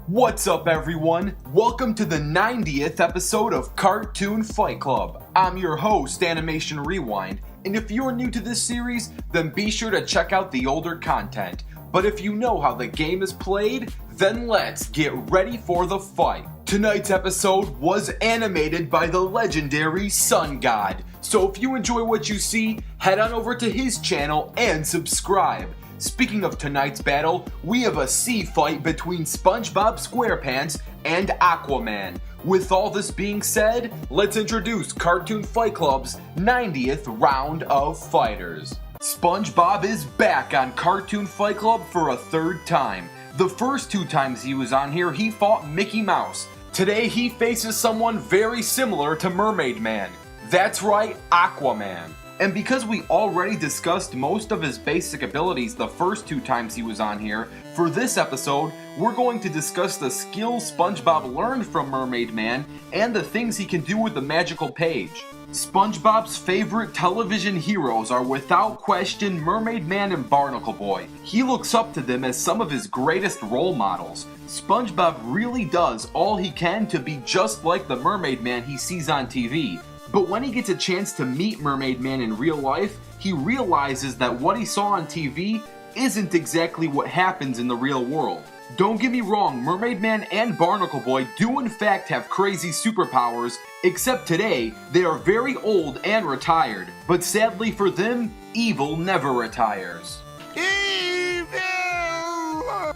What's up, everyone? Welcome to the 90th episode of Cartoon Fight Club. I'm your host, Animation Rewind, and if you're new to this series, then be sure to check out the older content. But if you know how the game is played, then let's get ready for the fight. Tonight's episode was animated by the legendary Sun God, so if you enjoy what you see, head on over to his channel and subscribe. Speaking of tonight's battle, we have a sea fight between SpongeBob SquarePants and Aquaman. With all this being said, let's introduce Cartoon Fight Club's 90th round of fighters. SpongeBob is back on Cartoon Fight Club for a third time. The first two times he was on here, he fought Mickey Mouse. Today he faces someone very similar to Mermaid Man. That's right, Aquaman. And because we already discussed most of his basic abilities the first two times he was on here, for this episode, we're going to discuss the skills SpongeBob learned from Mermaid Man and the things he can do with the magical page. SpongeBob's favorite television heroes are without question Mermaid Man and Barnacle Boy. He looks up to them as some of his greatest role models. SpongeBob really does all he can to be just like the Mermaid Man he sees on TV. But when he gets a chance to meet Mermaid Man in real life, he realizes that what he saw on TV isn't exactly what happens in the real world. Don't get me wrong, Mermaid Man and Barnacle Boy do in fact have crazy superpowers, except today they are very old and retired. But sadly for them, evil never retires.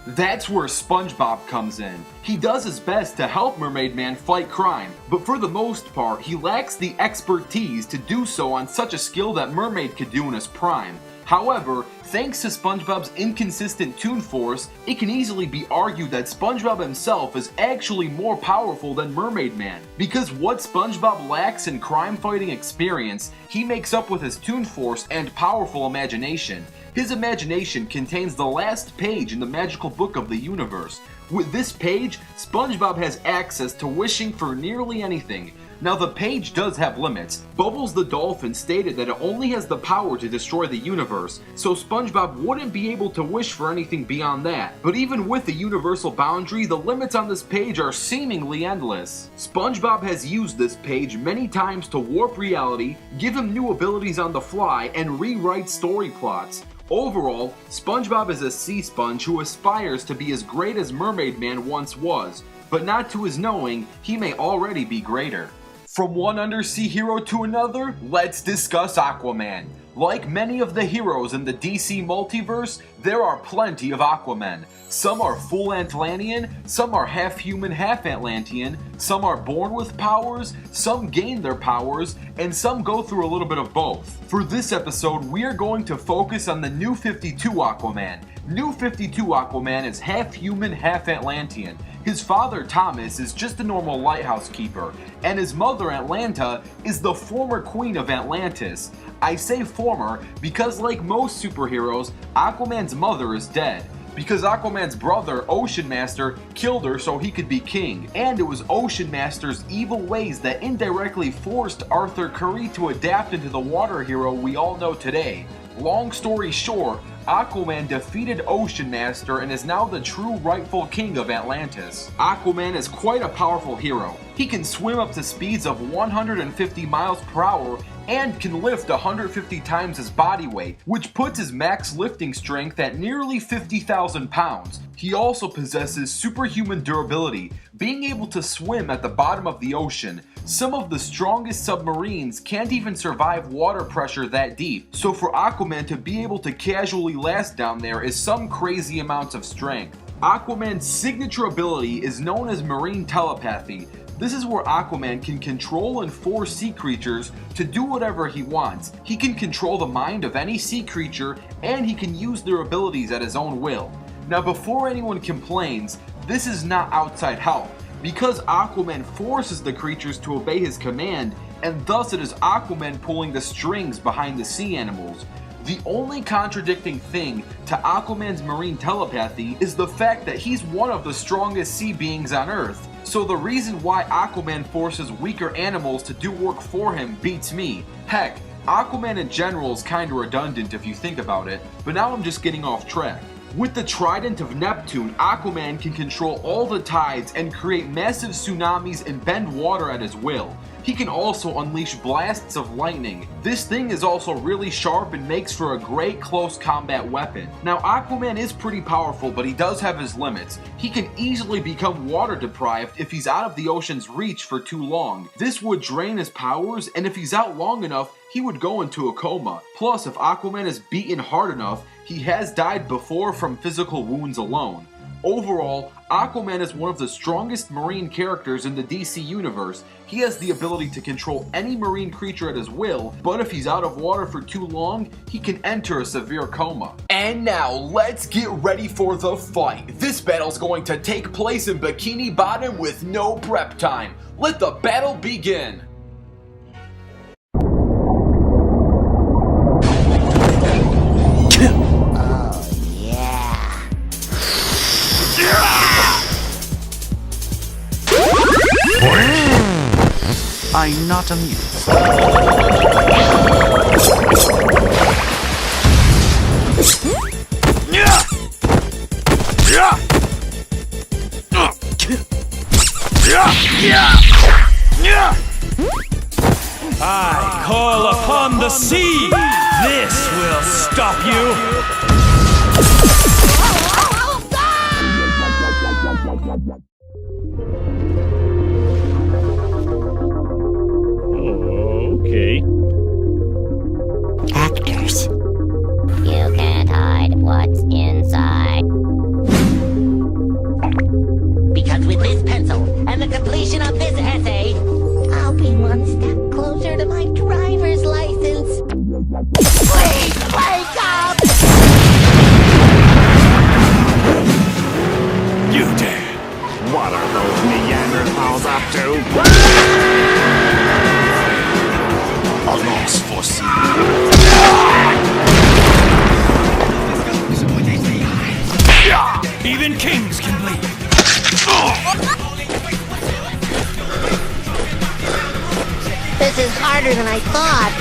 That's where SpongeBob comes in. He does his best to help Mermaid Man fight crime, but for the most part, he lacks the expertise to do so on such a skill that Mermaid could do in his prime. However, thanks to SpongeBob's inconsistent Toon Force, it can easily be argued that SpongeBob himself is actually more powerful than Mermaid Man. Because what SpongeBob lacks in crime-fighting experience, he makes up with his Toon Force and powerful imagination. His imagination contains the last page in the magical book of the universe. With this page, SpongeBob has access to wishing for nearly anything. Now the page does have limits. Bubbles the dolphin stated that it only has the power to destroy the universe, so SpongeBob wouldn't be able to wish for anything beyond that. But even with the universal boundary, the limits on this page are seemingly endless. SpongeBob has used this page many times to warp reality, give him new abilities on the fly, and rewrite story plots. Overall, SpongeBob is a sea sponge who aspires to be as great as Mermaid Man once was, but not to his knowing, he may already be greater. From one undersea hero to another, let's discuss Aquaman. Like many of the heroes in the DC multiverse, there are plenty of Aquamen. Some are full Atlantean, some are half human, half Atlantean, some are born with powers, some gain their powers, and some go through a little bit of both. For this episode, we are going to focus on the New 52 Aquaman. New 52 Aquaman is half human, half Atlantean. His father, Thomas, is just a normal lighthouse keeper, and his mother, Atlanta, is the former queen of Atlantis. I say former because, like most superheroes, Aquaman's mother is dead. Because Aquaman's brother, Ocean Master, killed her so he could be king. And it was Ocean Master's evil ways that indirectly forced Arthur Curry to adapt into the water hero we all know today. Long story short, Aquaman defeated Ocean Master and is now the true rightful king of Atlantis. Aquaman is quite a powerful hero. He can swim up to speeds of 150 miles per hour and can lift 150 times his body weight, which puts his max lifting strength at nearly 50,000 pounds. He also possesses superhuman durability, being able to swim at the bottom of the ocean. Some of the strongest submarines can't even survive water pressure that deep, so for Aquaman to be able to casually last down there is some crazy amounts of strength. Aquaman's signature ability is known as marine telepathy. This is where Aquaman can control and force sea creatures to do whatever he wants. He can control the mind of any sea creature, and he can use their abilities at his own will. Now, before anyone complains, this is not outside help, because Aquaman forces the creatures to obey his command, and thus it is Aquaman pulling the strings behind the sea animals. The only contradicting thing to Aquaman's marine telepathy is the fact that he's one of the strongest sea beings on Earth. So the reason why Aquaman forces weaker animals to do work for him beats me. Heck, Aquaman in general is kinda redundant if you think about it, but now I'm just getting off track. With the Trident of Neptune, Aquaman can control all the tides and create massive tsunamis and bend water at his will. He can also unleash blasts of lightning. This thing is also really sharp and makes for a great close combat weapon. Now Aquaman is pretty powerful, but he does have his limits. He can easily become water deprived if he's out of the ocean's reach for too long. This would drain his powers, and if he's out long enough, he would go into a coma. Plus, if Aquaman is beaten hard enough, he has died before from physical wounds alone. Overall, Aquaman is one of the strongest marine characters in the DC universe. He has the ability to control any marine creature at his will, but if he's out of water for too long, he can enter a severe coma. And now, let's get ready for the fight. This battle's going to take place in Bikini Bottom with no prep time. Let the battle begin! I'm not amused. I call upon the sea! This will stop you! Okay. Actors. You can't hide what's inside. Because with this pencil and the completion of this essay, I'll be one step closer to my driver's license. Please wake up! You dare! What are those Neanderthals up to? A loss for sea. Even kings can bleed. This is harder than I thought.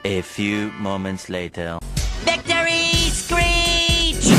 A few moments later. Victory screech!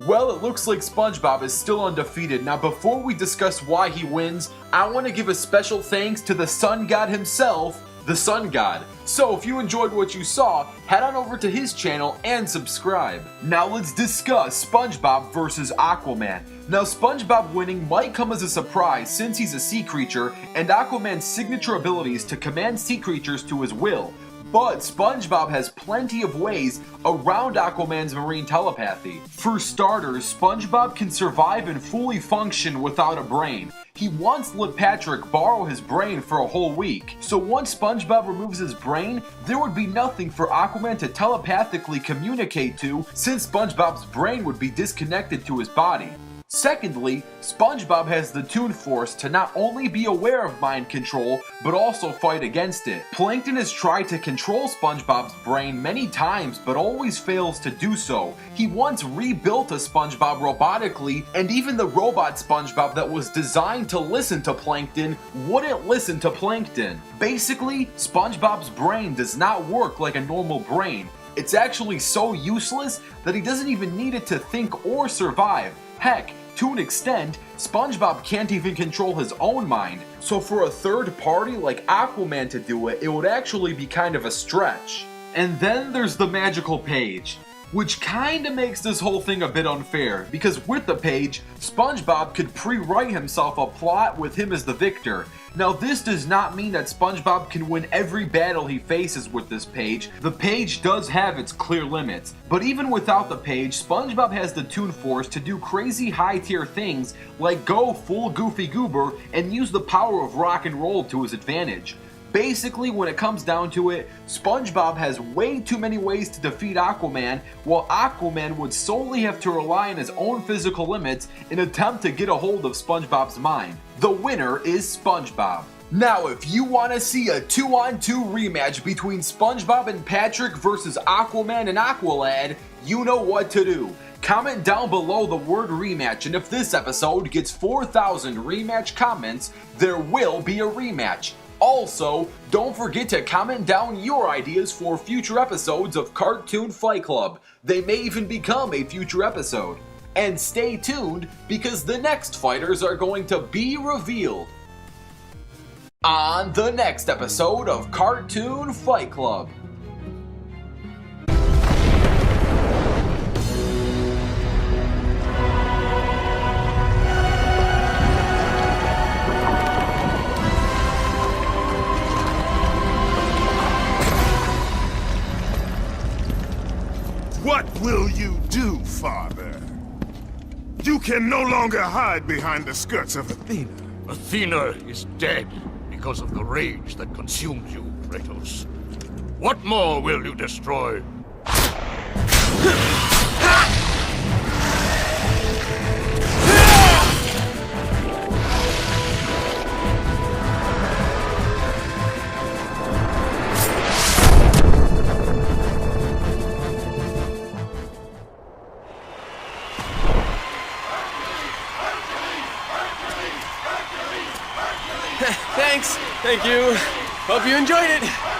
Well, it looks like SpongeBob is still undefeated. Now, before we discuss why he wins, I want to give a special thanks to the Sun God himself, the Sun God. So, if you enjoyed what you saw, head on over to his channel and subscribe. Now, let's discuss SpongeBob versus Aquaman. Now, SpongeBob winning might come as a surprise since he's a sea creature, and Aquaman's signature abilities to command sea creatures to his will. But SpongeBob has plenty of ways around Aquaman's marine telepathy. For starters, SpongeBob can survive and fully function without a brain. He once let Patrick borrow his brain for a whole week. So once SpongeBob removes his brain, there would be nothing for Aquaman to telepathically communicate to, since SpongeBob's brain would be disconnected to his body. Secondly, SpongeBob has the Toon Force to not only be aware of mind control, but also fight against it. Plankton has tried to control SpongeBob's brain many times, but always fails to do so. He once rebuilt a SpongeBob robotically, and even the robot SpongeBob that was designed to listen to Plankton wouldn't listen to Plankton. Basically, SpongeBob's brain does not work like a normal brain. It's actually so useless that he doesn't even need it to think or survive. Heck, to an extent, SpongeBob can't even control his own mind, so for a third party like Aquaman to do it, it would actually be kind of a stretch. And then there's the magical page. which kinda makes this whole thing a bit unfair, because with the page, SpongeBob could pre-write himself a plot with him as the victor. Now this does not mean that SpongeBob can win every battle he faces with this page. The page does have its clear limits, but even without the page, SpongeBob has the Toon Force to do crazy high tier things like go full Goofy Goober and use the power of rock and roll to his advantage. Basically, when it comes down to it, SpongeBob has way too many ways to defeat Aquaman, while Aquaman would solely have to rely on his own physical limits in an attempt to get a hold of SpongeBob's mind. The winner is SpongeBob. Now, if you want to see a 2-on-2 rematch between SpongeBob and Patrick versus Aquaman and Aqualad, you know what to do. Comment down below the word rematch, and if this episode gets 4,000 rematch comments, there will be a rematch. Also, don't forget to comment down your ideas for future episodes of Cartoon Fight Club. They may even become a future episode. And stay tuned, because the next fighters are going to be revealed on the next episode of Cartoon Fight Club. What will you do, Father? You can no longer hide behind the skirts of Athena. Athena is dead because of the rage that consumed you, Kratos. What more will you destroy? Thanks. Thank you. Hope you enjoyed it.